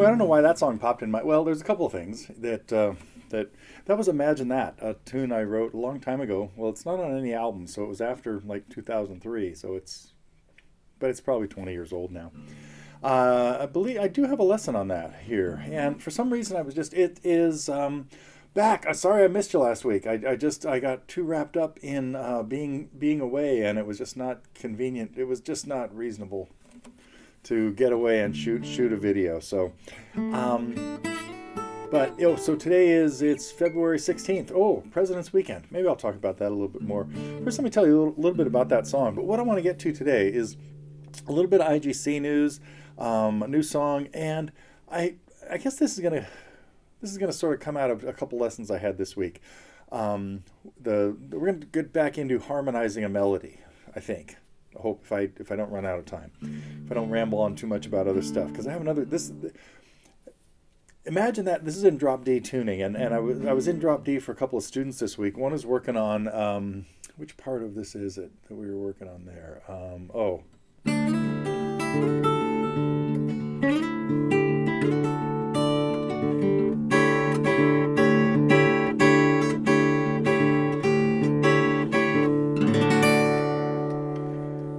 I don't know why that song popped in my. Well, there's a couple of things that was Imagine That, a tune I wrote a long time ago. Well, it's not on any album, so it was after like 2003. But it's probably 20 years old now. I believe I do have a lesson on that here, and for some reason it is back. Sorry I missed you last week. I got too wrapped up in being away, and it was just not convenient. It was just not reasonable to get away and shoot a video. So, so today it's February 16th. Oh, President's Weekend. Maybe I'll talk about that a little bit more. First, let me tell you a little bit about that song. But what I want to get to today is a little bit of IGC news, a new song, and I guess this is gonna sort of come out of a couple lessons I had this week. We're gonna get back into harmonizing a melody, I think. I hope if I don't run out of time, if I don't ramble on too much about other stuff, because I have another this. Imagine that this is in drop D tuning, and I was in drop D for a couple of students this week. One is working on which part of this is it that we were working on there?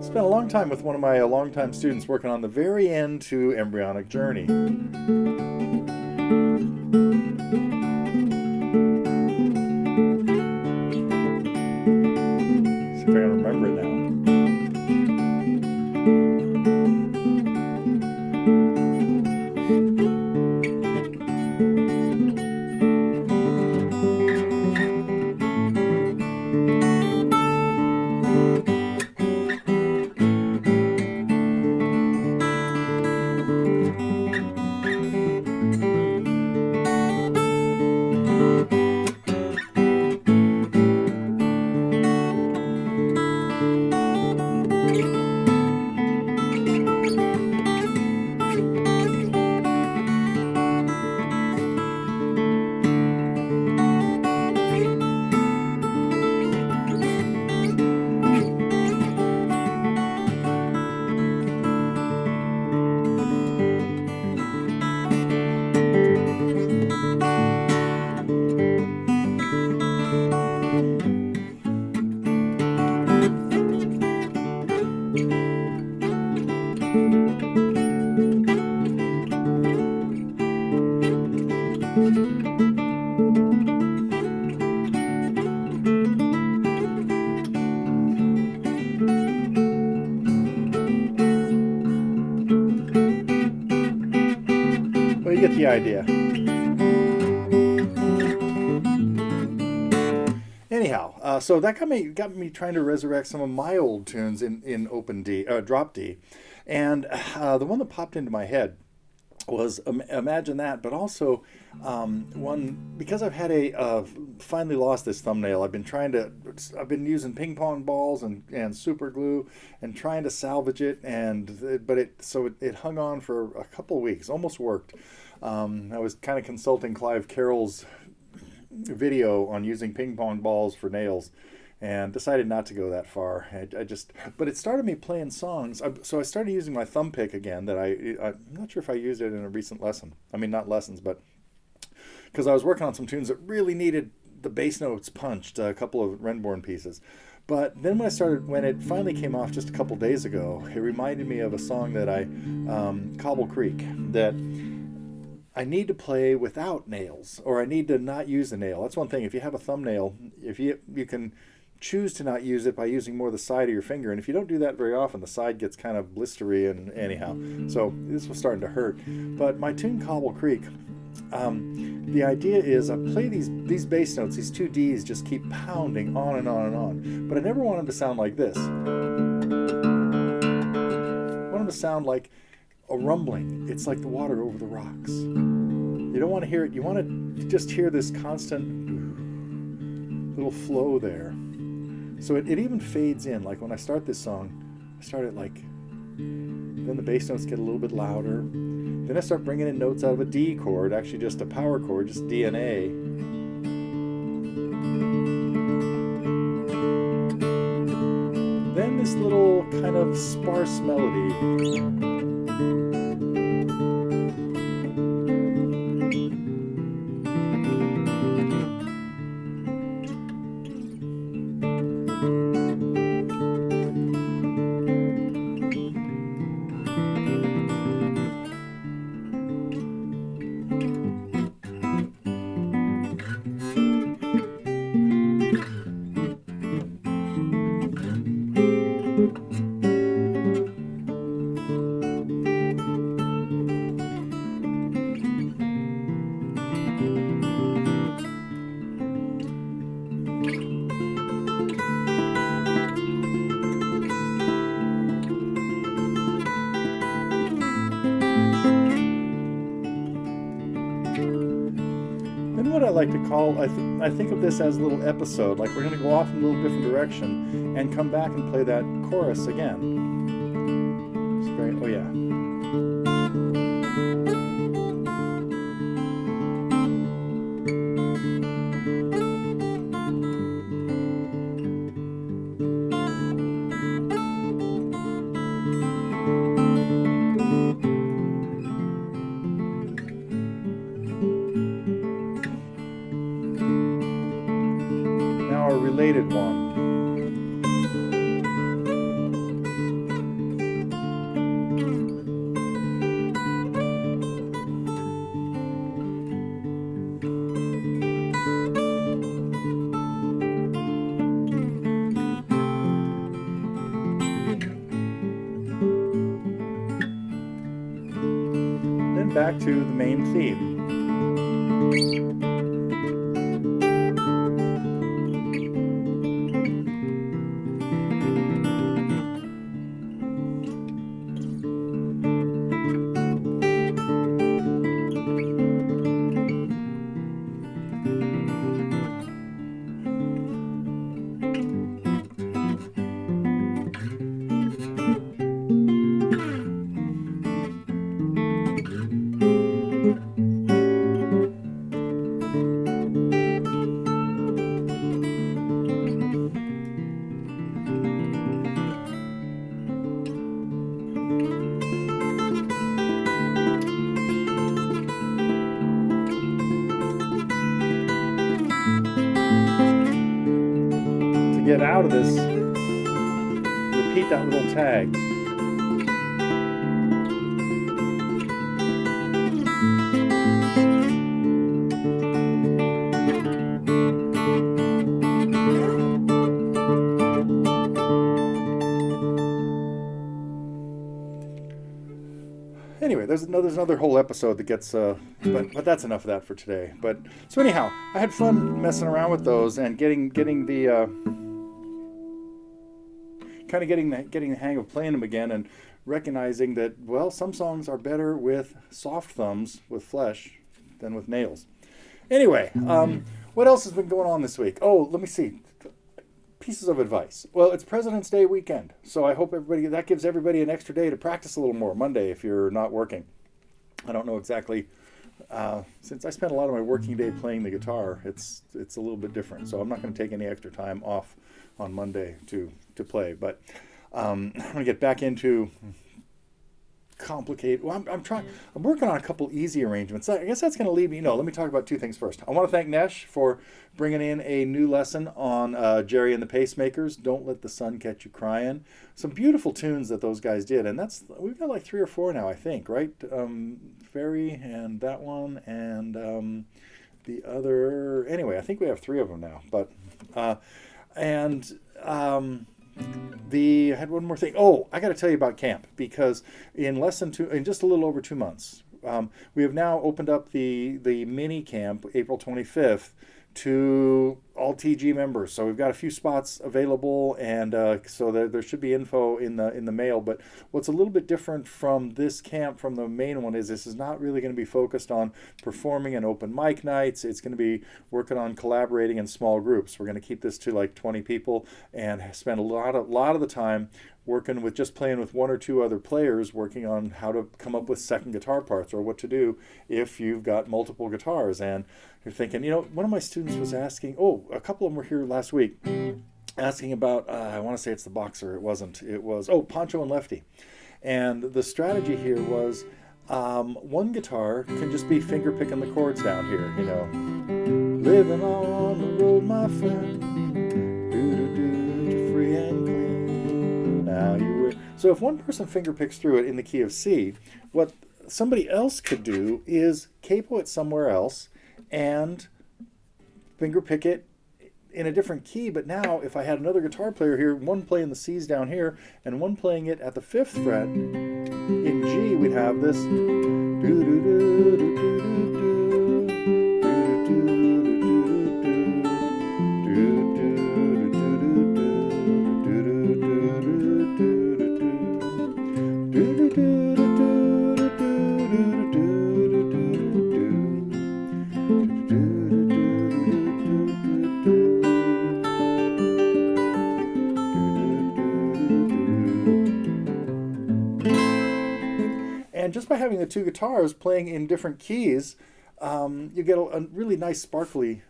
Spent a long time with one of my longtime students working on the very end to Embryonic Journey. See if I can remember it now. Well, you get the idea. Anyhow, so that got me trying to resurrect some of my old tunes in open D, drop D, and the one that popped into my head was Imagine That, but also one, because I've had finally lost this thumbnail. I've been using ping pong balls and super glue and trying to salvage it, but it hung on for a couple of weeks, almost worked. I was kind of consulting Clive Carroll's video on using ping pong balls for nails, and decided not to go that far. But it started me playing songs. So I started using my thumb pick again. I'm not sure if I used it in a recent lesson. I mean, not lessons, but because I was working on some tunes that really needed the bass notes punched, a couple of Renborn pieces. But then when it finally came off just a couple days ago, it reminded me of a song that Cobble Creek, that I need to play without nails, or I need to not use a nail. That's one thing. If you have a thumbnail, if you can choose to not use it by using more the side of your finger, and if you don't do that very often, the side gets kind of blistery, and anyhow, so this was starting to hurt. But my tune Cobble Creek, the idea is I play these bass notes, these two Ds just keep pounding on and on and on, but I never want them to sound like this. I want them to sound like a rumbling. It's like the water over the rocks. You don't want to hear it. You want to just hear this constant little flow there. So it even fades in. Like when I start this song, I start it like, then the bass notes get a little bit louder. Then I start bringing in notes out of a D chord, actually just a power chord, just D and A. Then this little kind of sparse melody. kind of what I like to call, I think of this as a little episode, like we're going to go off in a little different direction and come back and play that chorus again. It's very, oh yeah. Related one. Then back to the main theme. Get out of this, repeat that little tag. Anyway, there's another whole episode that gets, but that's enough of that for today. But so anyhow, I had fun messing around with those and getting the kind of getting the hang of playing them again, and recognizing that, well, some songs are better with soft thumbs, with flesh, than with nails. Anyway, what else has been going on this week? Oh, let me see. Pieces of advice. Well, it's President's Day weekend, so I hope that gives everybody an extra day to practice a little more Monday if you're not working. I don't know exactly. Since I spent a lot of my working day playing the guitar, it's a little bit different. So I'm not going to take any extra time off on Monday to play. But I'm going to get back into complicated. Well, I'm working on a couple easy arrangements. I guess that's going to lead me. No, let me talk about two things first. I want to thank Nesh for bringing in a new lesson on Gerry and the Pacemakers. Don't Let the Sun Catch You Crying. Some beautiful tunes that those guys did, and we've got like 3 or 4 now, I think, right? Fairy and that one and the other. Anyway, I think we have 3 of them now. But I had one more thing. Oh, I got to tell you about camp, because in just a little over 2 months, we have now opened up the mini camp April 25th to all TG members. So we've got a few spots available, and so there should be info in the mail. But what's a little bit different from this camp, from the main one, is this is not really going to be focused on performing and open mic nights. It's going to be working on collaborating in small groups. We're going to keep this to like 20 people and spend a lot of the time working with just playing with 1 or 2 other players, working on how to come up with second guitar parts, or what to do if you've got multiple guitars. And you're thinking, one of my students was asking, a couple of them were here last week, asking about, I want to say it's the Boxer. It wasn't. It was, Poncho and Lefty. And the strategy here was, one guitar can just be finger picking the chords down here, Living on the road, my friend, do free and clean. Now you were. So if one person finger picks through it in the key of C, what somebody else could do is capo it somewhere else and finger pick it in a different key. But now if I had another guitar player here, one playing the C's down here and one playing it at the 5th fret in G, we'd have this by having the two guitars playing in different keys, you get a really nice sparkly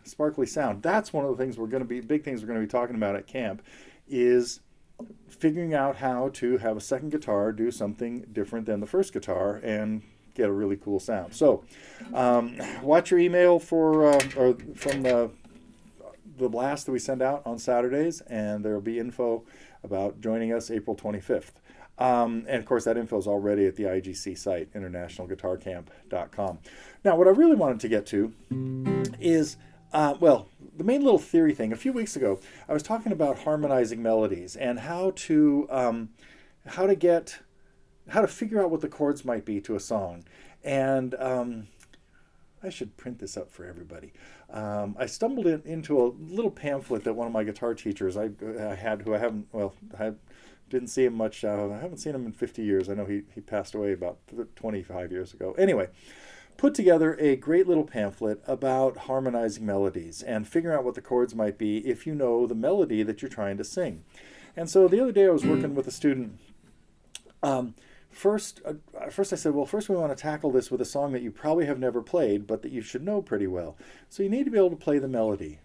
sound. That's one of the things big things we're going to be talking about at camp, is figuring out how to have a second guitar do something different than the first guitar and get a really cool sound. So watch your email or from the blast that we send out on Saturdays, and there will be info about joining us April 25th. And of course, that info is already at the IGC site, internationalguitarcamp.com. Now, what I really wanted to get to is, the main little theory thing. A few weeks ago, I was talking about harmonizing melodies and how to figure out what the chords might be to a song. And I should print this up for everybody. I stumbled into a little pamphlet that one of my guitar teachers I had, who I didn't see him much. I haven't seen him in 50 years. I know he passed away about 25 years ago. Anyway, put together a great little pamphlet about harmonizing melodies and figuring out what the chords might be if you know the melody that you're trying to sing. And so the other day I was working with a student. First I said, first we want to tackle this with a song that you probably have never played, but that you should know pretty well. So you need to be able to play the melody.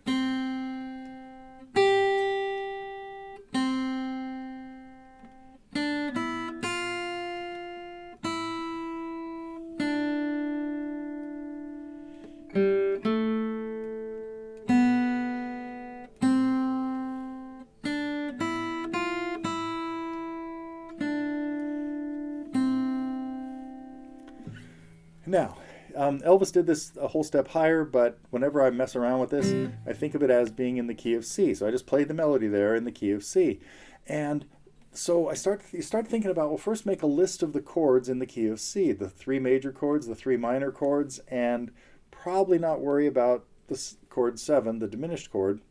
Now, Elvis did this a whole step higher, but whenever I mess around with this, I think of it as being in the key of C. So I just played the melody there in the key of C. And so you start thinking about, first make a list of the chords in the key of C, the 3 major chords, the 3 minor chords, and probably not worry about the chord 7, the diminished chord.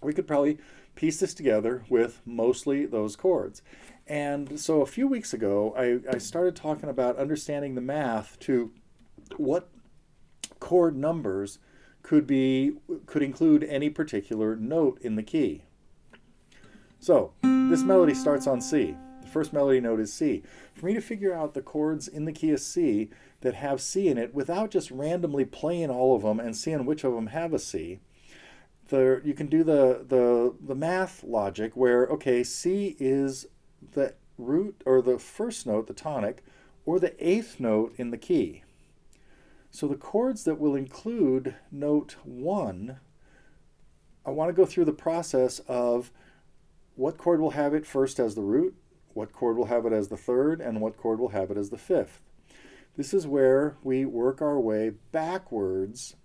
We could probably piece this together with mostly those chords. And so a few weeks ago, I started talking about understanding the math to what chord numbers could include any particular note in the key. So this melody starts on C. The first melody note is C. For me to figure out the chords in the key of C that have C in it without just randomly playing all of them and seeing which of them have a C, you can do the math logic where, okay, C is the root or the first note, the tonic, or the 8th note in the key. So the chords that will include note 1, I want to go through the process of what chord will have it first as the root, what chord will have it as the 3rd, and what chord will have it as the 5th. This is where we work our way backwards,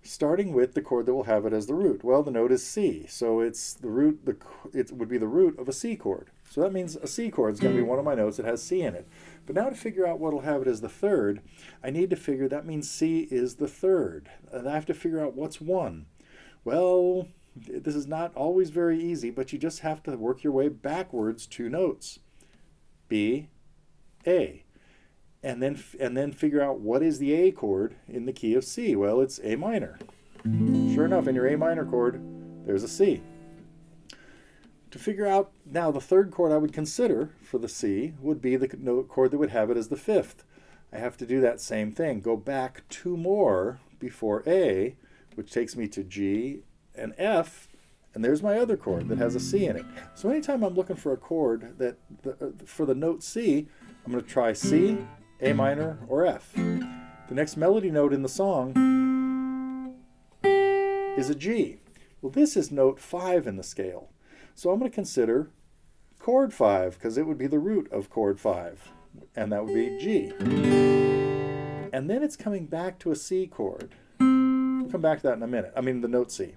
starting with the chord that will have it as the root. Well, the note is C, so it's the root. It would be the root of a C chord. So that means a C chord is going to be one of my notes that has C in it. But now to figure out what will have it as the 3rd, I need to figure that means C is the 3rd. And I have to figure out what's 1. Well, this is not always very easy, but you just have to work your way backwards 2 notes. B, A. And then figure out what is the A chord in the key of C. Well, it's A minor. Sure enough, in your A minor chord, there's a C. To figure out now the 3rd chord I would consider for the C would be the note chord that would have it as the 5th. I have to do that same thing. Go back 2 more before A, which takes me to G and F, and there's my other chord that has a C in it. So anytime I'm looking for a chord for the note C, I'm going to try C, A minor, or F. The next melody note in the song is a G. Well, this is note 5 in the scale. So I'm going to consider chord 5, because it would be the root of chord 5, and that would be G. And then it's coming back to a C chord. We'll come back to that in a minute. I mean the note C.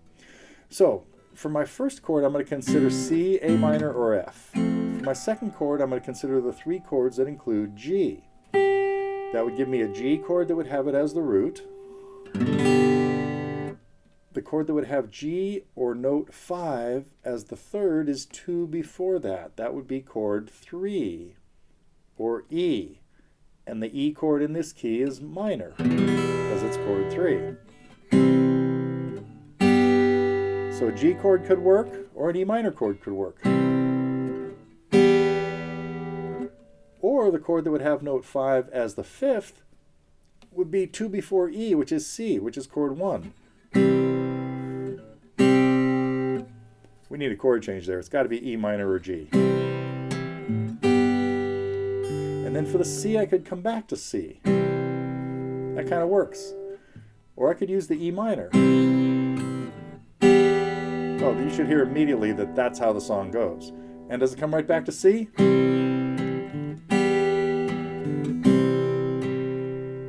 So for my first chord, I'm going to consider C, A minor, or F. For my second chord, I'm going to consider the 3 chords that include G. That would give me a G chord that would have it as the root. The chord that would have G or note 5 as the 3rd is 2 before that. That would be chord 3 or E. And the E chord in this key is minor because it's chord 3. So a G chord could work or an E minor chord could work. Or Or the chord that would have note 5 as the 5th would be 2 before E, which is C, which is chord 1. We need a chord change there. It's got to be E minor or G. And then for the C, I could come back to C. That kind of works. Or I could use the E minor. Oh, you should hear immediately that that's how the song goes. And does it come right back to C?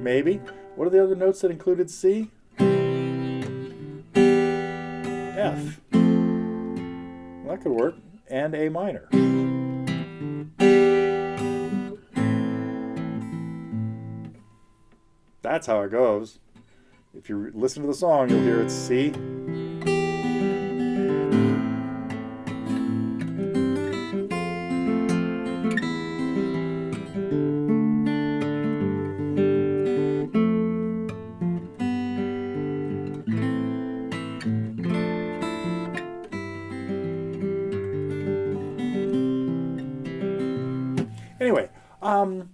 Maybe. What are the other notes that included C? F. Well, that could work. And A minor. That's how it goes. If you listen to the song, you'll hear it's C. Anyway, I'm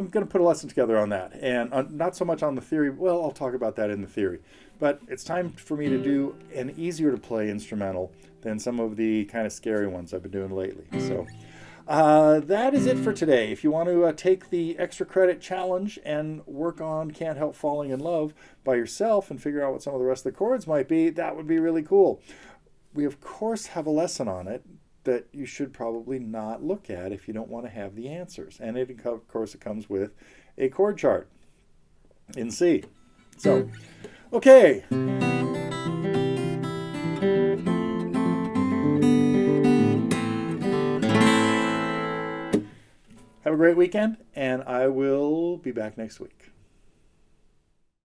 going to put a lesson together on that, and not so much on the theory. Well, I'll talk about that in the theory. But it's time for me to do an easier to play instrumental than some of the kind of scary ones I've been doing lately. So that is it for today. If you want to take the extra credit challenge and work on Can't Help Falling in Love by yourself and figure out what some of the rest of the chords might be, that would be really cool. We, of course, have a lesson on it that you should probably not look at if you don't want to have the answers. And it, of course, it comes with a chord chart in C. So, okay. Have a great weekend, and I will be back next week.